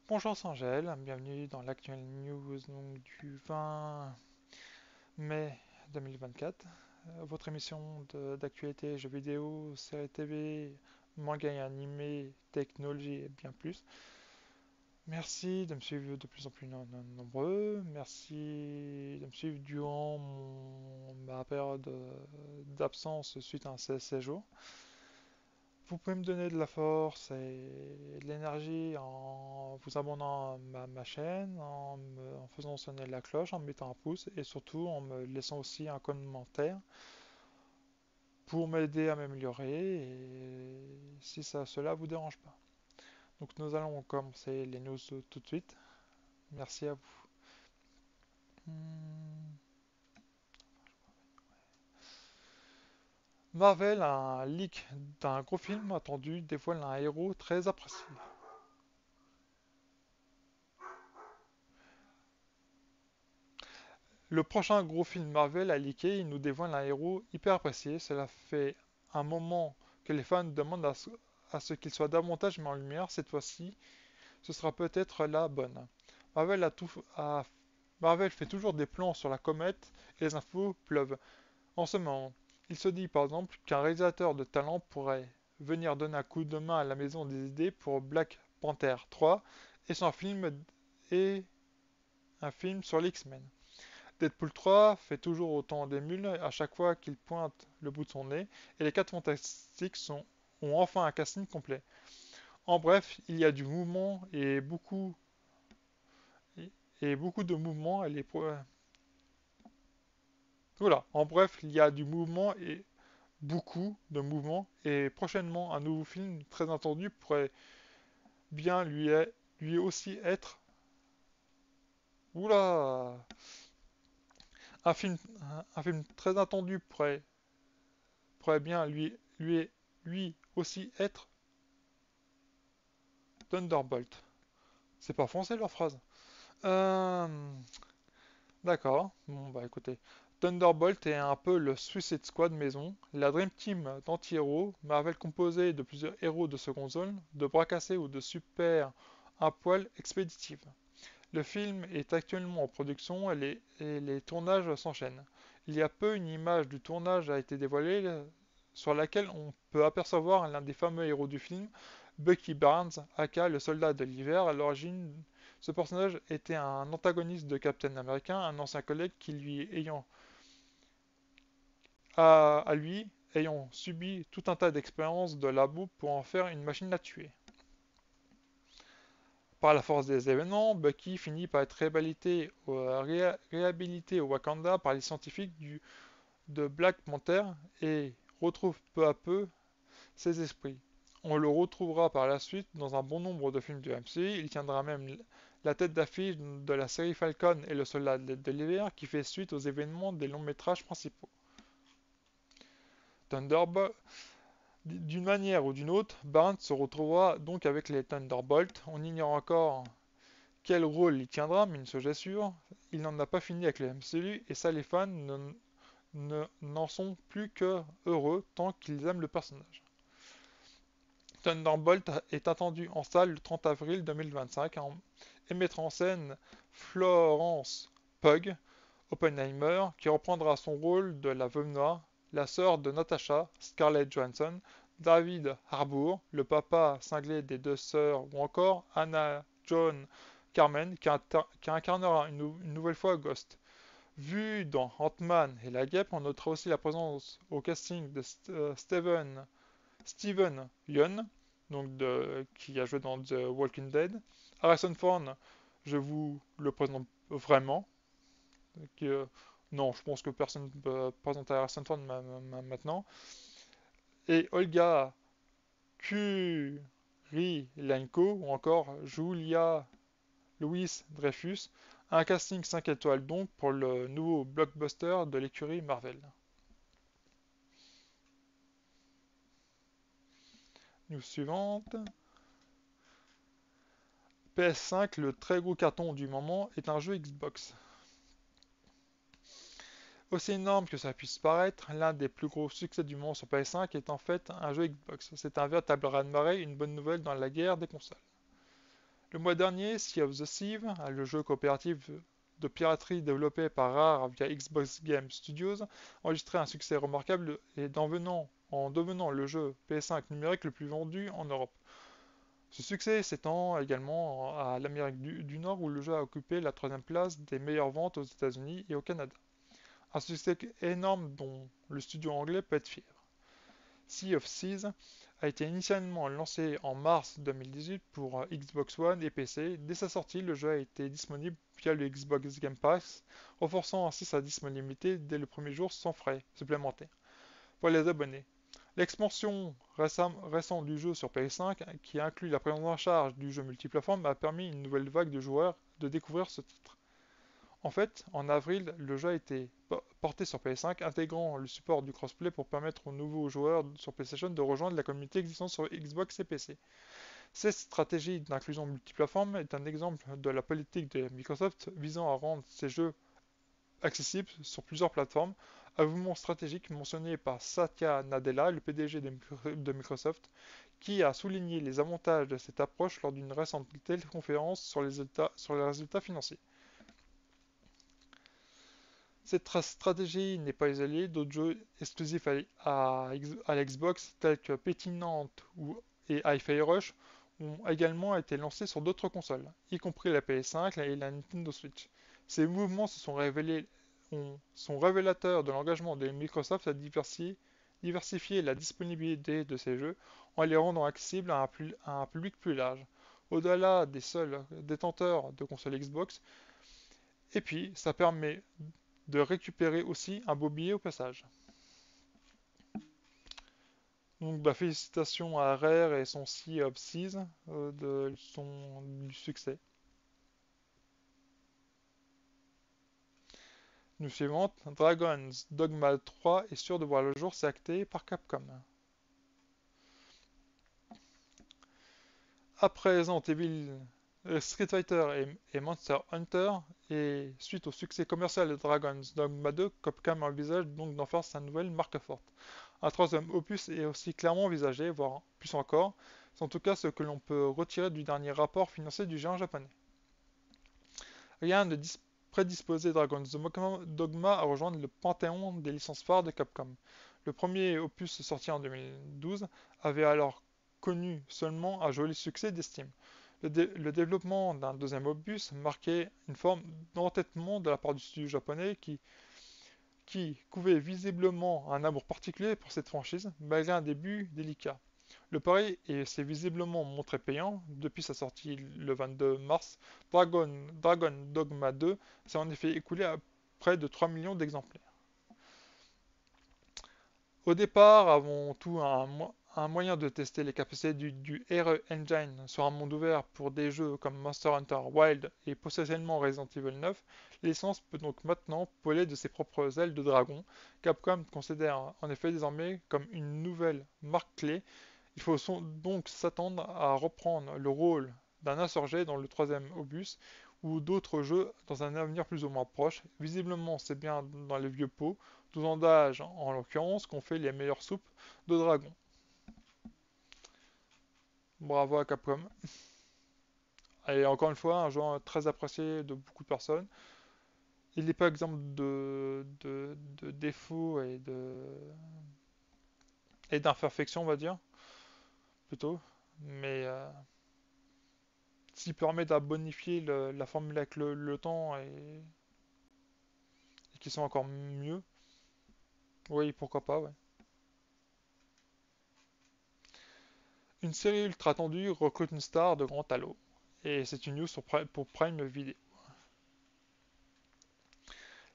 Bonjour Angèle, bienvenue dans l'actuelle news donc, du 20 mai 2024. Votre émission d'actualité jeux vidéo, séries TV, manga et animé, technologie et bien plus. Merci de me suivre de plus en plus nombreux. Merci de me suivre durant ma période d'absence suite à un séjour. Vous pouvez me donner de la force et de l'énergie en vous abonnant à ma chaîne, en faisant sonner la cloche, en me mettant un pouce et surtout en me laissant aussi un commentaire pour m'aider à m'améliorer et si cela vous dérange pas. Donc nous allons commencer les news tout de suite. Merci à vous. Hmm. Marvel, un leak d'un gros film attendu, dévoile un héros très apprécié. Le prochain gros film Marvel a leaké, il nous dévoile un héros hyper apprécié. Cela fait un moment que les fans demandent à ce qu'il soit davantage mis en lumière. Cette fois-ci, ce sera peut-être la bonne. Marvel, a tout, a- Marvel fait toujours des plans sur la comète et les infos pleuvent. En ce moment, il se dit par exemple qu'un réalisateur de talent pourrait venir donner un coup de main à la maison des idées pour Black Panther 3 et son film et un film sur l'X-Men. Deadpool 3 fait toujours autant d'émules à chaque fois qu'il pointe le bout de son nez, et les 4 Fantastiques ont enfin un casting complet. En bref, il y a du mouvement et beaucoup de mouvements. Voilà. En bref, il y a du mouvement et beaucoup de mouvements, et prochainement un nouveau film très attendu pourrait bien lui aussi être. Oula. Un film, un film très attendu pourrait bien lui aussi être Thunderbolt. C'est pas français leur phrase. Euh, d'accord. Bon bah écoutez. Thunderbolt est un peu le Suicide Squad maison, la Dream Team d'anti-héros, Marvel composée de plusieurs héros de seconde zone, de bras cassés ou de super à poil expéditifs. Le film est actuellement en production et les tournages s'enchaînent. Il y a peu, une image du tournage a été dévoilée sur laquelle on peut apercevoir l'un des fameux héros du film, Bucky Barnes, aka le soldat de l'hiver. À l'origine, ce personnage était un antagoniste de Captain America, un ancien collègue qui lui ayant à lui ayant subi tout un tas d'expériences de labo pour en faire une machine à tuer. Par la force des événements, Bucky finit par être réhabilité au Wakanda par les scientifiques de Black Panther et retrouve peu à peu ses esprits. On le retrouvera par la suite dans un bon nombre de films du MCU. Il tiendra même la tête d'affiche de la série Falcon et le soldat de l'hiver qui fait suite aux événements des longs métrages principaux. Thunderbolt, d'une manière ou d'une autre, Barnes se retrouvera donc avec les Thunderbolts. On ignore encore quel rôle il tiendra, mais une chose est sûre, il n'en a pas fini avec le MCU et ça les fans n'en sont plus que heureux tant qu'ils aiment le personnage. Thunderbolt est attendu en salle le 30 avril 2025 et mettra en scène Florence Pugh Oppenheimer qui reprendra son rôle de la Veuve Noire, la sœur de Natasha Scarlett Johansson, David Harbour, le papa cinglé des deux sœurs ou encore Anna John Carmen qui incarnera une nouvelle fois Ghost. Vu dans Ant-Man et la Guêpe, on notera aussi la présence au casting de Steven Yeun, qui a joué dans The Walking Dead. Harrison Ford, je vous le présente vraiment. Qui, non, je pense que personne ne peut présenter Harrison Ford maintenant. Et Olga Kurylenko ou encore Julia Louis-Dreyfus. Un casting 5 étoiles donc pour le nouveau blockbuster de l'écurie Marvel. News suivante. PS5, le très gros carton du moment, est un jeu Xbox. Aussi énorme que ça puisse paraître, l'un des plus gros succès du moment sur PS5 est en fait un jeu Xbox. C'est un véritable raz-de-marée, une bonne nouvelle dans la guerre des consoles. Le mois dernier, Sea of the Thief, le jeu coopératif de piraterie développé par Rare via Xbox Game Studios, enregistrait un succès remarquable et en devenant le jeu PS5 numérique le plus vendu en Europe. Ce succès s'étend également à l'Amérique du Nord où le jeu a occupé la troisième place des meilleures ventes aux États-Unis et au Canada. Un succès énorme dont le studio anglais peut être fier. Sea of Thieves a été initialement lancé en mars 2018 pour Xbox One et PC. Dès sa sortie, le jeu a été disponible via le Xbox Game Pass, renforçant ainsi sa disponibilité dès le premier jour sans frais supplémentaires pour les abonnés. L'expansion récente du jeu sur PS5, qui inclut la prise en charge du jeu multiplateforme, a permis à une nouvelle vague de joueurs de découvrir ce titre. En fait, en avril, le jeu a été porté sur PS5, intégrant le support du crossplay pour permettre aux nouveaux joueurs sur PlayStation de rejoindre la communauté existante sur Xbox et PC. Cette stratégie d'inclusion multiplateforme est un exemple de la politique de Microsoft visant à rendre ses jeux accessibles sur plusieurs plateformes, un mouvement stratégique mentionné par Satya Nadella, le PDG de Microsoft, qui a souligné les avantages de cette approche lors d'une récente téléconférence sur les résultats financiers. Cette stratégie n'est pas isolée, d'autres jeux exclusifs à la Xbox tels que Pétinante et Hi-Fi Rush ont également été lancés sur d'autres consoles, y compris la PS5 et la Nintendo Switch. Ces mouvements sont révélateurs de l'engagement de Microsoft à diversifier la disponibilité de ces jeux en les rendant accessibles à un public plus large, au-delà des seuls détenteurs de consoles Xbox. Et puis, ça permet de récupérer aussi un beau billet au passage. Donc félicitations à Rare et son Sea of Thieves du succès. Nous suivante, Dragon's Dogma 3 est sûr de voir le jour, c'est acté par Capcom. Après Resident Evil, Street Fighter et Monster Hunter, et suite au succès commercial de Dragon's Dogma 2, Capcom envisage donc d'en faire sa nouvelle marque forte. Un troisième opus est aussi clairement envisagé, voire plus encore. C'est en tout cas ce que l'on peut retirer du dernier rapport financier du géant japonais. Rien ne prédisposait Dragon's Dogma à rejoindre le panthéon des licences phares de Capcom. Le premier opus sorti en 2012 avait alors connu seulement un joli succès d'estime. Le développement d'un deuxième opus marquait une forme d'entêtement de la part du studio japonais qui couvait visiblement un amour particulier pour cette franchise, malgré un début délicat. Le pari s'est visiblement montré payant. Depuis sa sortie le 22 mars, Dragon Dogma 2 s'est en effet écoulé à près de 3 millions d'exemplaires. Au départ, avant tout un moyen de tester les capacités du RE Engine sur un monde ouvert pour des jeux comme Monster Hunter Wild et potentiellement Resident Evil 9, la licence peut donc maintenant voler de ses propres ailes de dragon. Capcom considère en effet désormais comme une nouvelle marque clé. Il faut donc s'attendre à reprendre le rôle d'un insurgé dans le troisième opus ou d'autres jeux dans un avenir plus ou moins proche. Visiblement, c'est bien dans les vieux pots, 12 ans d'âge en l'occurrence, qu'on fait les meilleures soupes de dragon. Bravo à Capcom. Et encore une fois, un jeu très apprécié de beaucoup de personnes. Il n'est pas exemple de défauts et d'imperfections, on va dire, plutôt. Mais s'il permet de bonifier la formule avec le temps et qui sont encore mieux, oui, pourquoi pas, ouais. Une série ultra attendue recrute une star de grand talent. Et c'est une news pour Prime Video.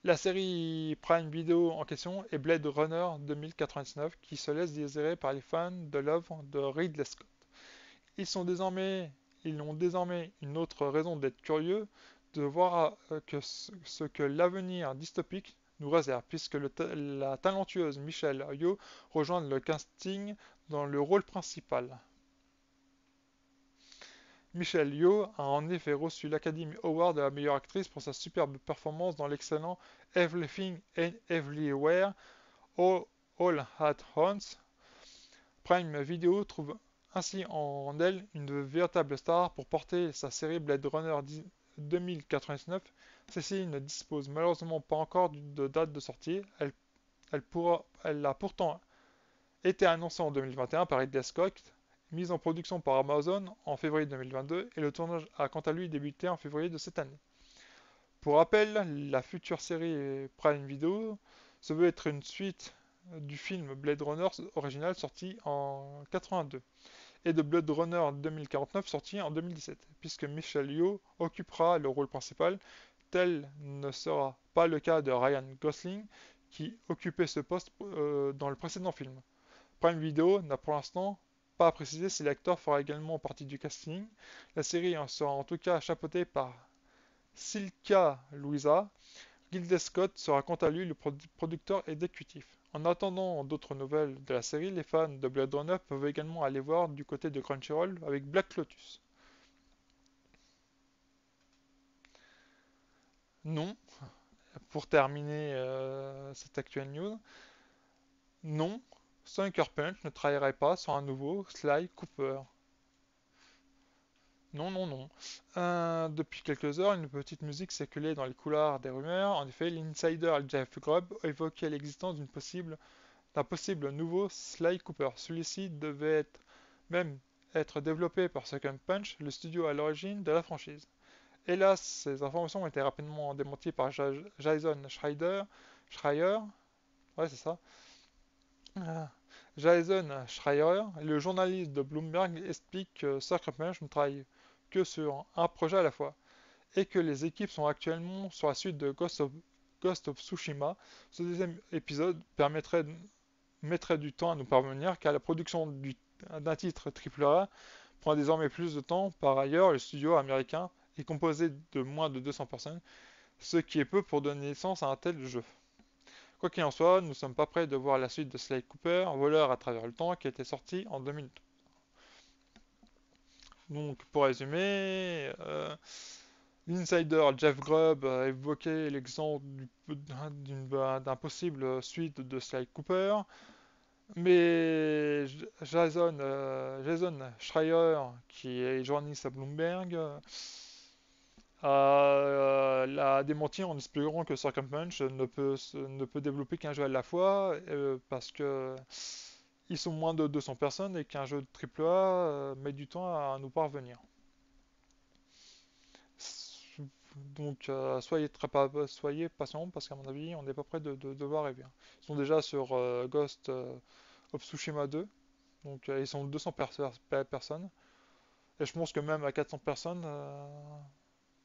La série Prime Video en question est Blade Runner 2099 qui se laisse désirer par les fans de l'œuvre de Ridley Scott. Ils ont désormais une autre raison d'être curieux de voir ce que l'avenir dystopique nous réserve, puisque la talentueuse Michelle Yeoh rejoint le casting dans le rôle principal. Michelle Yeoh a en effet reçu l'Academy Award de la meilleure actrice pour sa superbe performance dans l'excellent Everything and Everywhere All at Once. Prime Video trouve ainsi en elle une véritable star pour porter sa série Blade Runner 2099. Celle-ci ne dispose malheureusement pas encore de date de sortie. Elle a pourtant été annoncée en 2021 par Ridley Scott, mise en production par Amazon en février 2022 et le tournage a quant à lui débuté en février de cette année. Pour rappel, la future série Prime Video se veut être une suite du film Blade Runner original sorti en 82 et de Blade Runner 2049 sorti en 2017, puisque Michelle Yeoh occupera le rôle principal. Tel ne sera pas le cas de Ryan Gosling qui occupait ce poste dans le précédent film. Prime Video n'a pour l'instant pas précisé si l'acteur fera également partie du casting. La série sera en tout cas chapeautée par Silka Louisa. Ridley Scott sera quant à lui le producteur exécutif. En attendant d'autres nouvelles de la série, les fans de Blade Runner peuvent également aller voir du côté de Crunchyroll avec Black Lotus. Non, pour terminer cette actuelle news, non, Sucker Punch ne travaillerait pas sur un nouveau Sly Cooper. Non, non, non. Depuis quelques heures, une petite musique circulait dans les couloirs des rumeurs. En effet, l'insider Jeff Grubb évoquait l'existence d'un possible nouveau Sly Cooper. Celui-ci devait même être développé par Sucker Punch, le studio à l'origine de la franchise. Hélas, ces informations ont été rapidement démenties par Jason Schreier, ouais c'est ça, Ah. Jason Schreier, le journaliste de Bloomberg, explique que Sucker Punch ne travaille que sur un projet à la fois et que les équipes sont actuellement sur la suite de Ghost of Tsushima. Ce deuxième épisode mettrait du temps à nous parvenir car la production d'un titre AAA prend désormais plus de temps. Par ailleurs, le studio américain est composé de moins de 200 personnes, ce qui est peu pour donner naissance à un tel jeu. Quoi qu'il en soit, nous ne sommes pas prêts de voir la suite de Sly Cooper, voleur à travers le temps, qui a été sorti en 2002. Donc, pour résumer, l'insider Jeff Grubb a évoqué l'exemple d'un possible suite de Sly Cooper, mais Jason Schreier, qui est journaliste à Bloomberg, l'a démenti en expliquant que Sucker Punch ne peut développer qu'un jeu à la fois parce que ils sont moins de 200 personnes et qu'un jeu de AAA met du temps à nous parvenir. Donc soyez patients parce qu'à mon avis on n'est pas près de voir arriver. Ils sont déjà sur Ghost of Tsushima 2, donc ils sont 200 personnes. Et je pense que même à 400 personnes,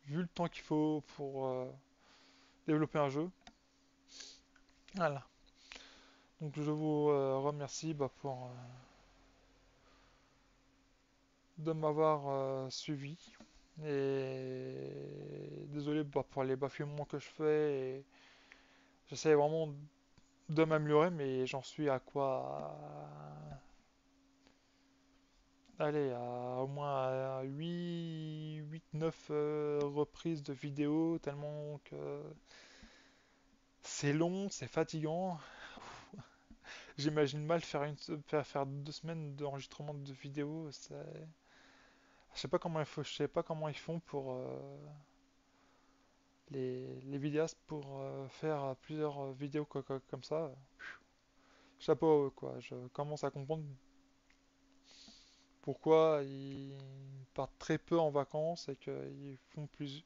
vu le temps qu'il faut pour développer un jeu, voilà. Donc je vous remercie pour de m'avoir suivi. Et désolé pour les bafouements que je fais. Et j'essaie vraiment de m'améliorer, mais j'en suis à quoi? Allez, à au moins à 8-9 reprises de vidéos, tellement que c'est long, c'est fatigant. J'imagine mal faire 2 semaines d'enregistrement de vidéos. Je sais pas comment je sais pas comment ils font pour les vidéastes pour faire plusieurs vidéos comme ça. Chapeau, quoi. Je commence à comprendre pourquoi ils partent très peu en vacances et qu'ils font plus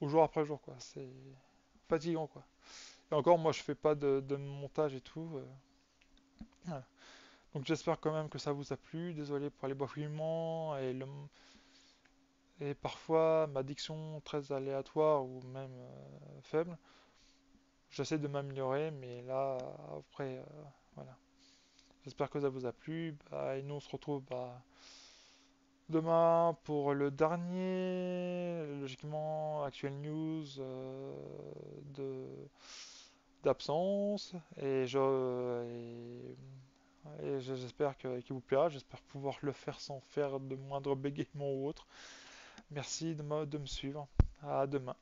au jour après jour, quoi. C'est fatigant, quoi. Et encore, moi, je fais pas de montage et tout. Voilà. Donc j'espère quand même que ça vous a plu. Désolé pour les bafouillements et parfois ma diction très aléatoire ou même faible. J'essaie de m'améliorer, mais là, après, voilà. J'espère que ça vous a plu. Bah, et nous, on se retrouve demain pour le dernier, logiquement, actuel news de d'absence. J'espère qu'il vous plaira. J'espère pouvoir le faire sans faire de moindre bégaiement ou autre. Merci de me suivre. À demain.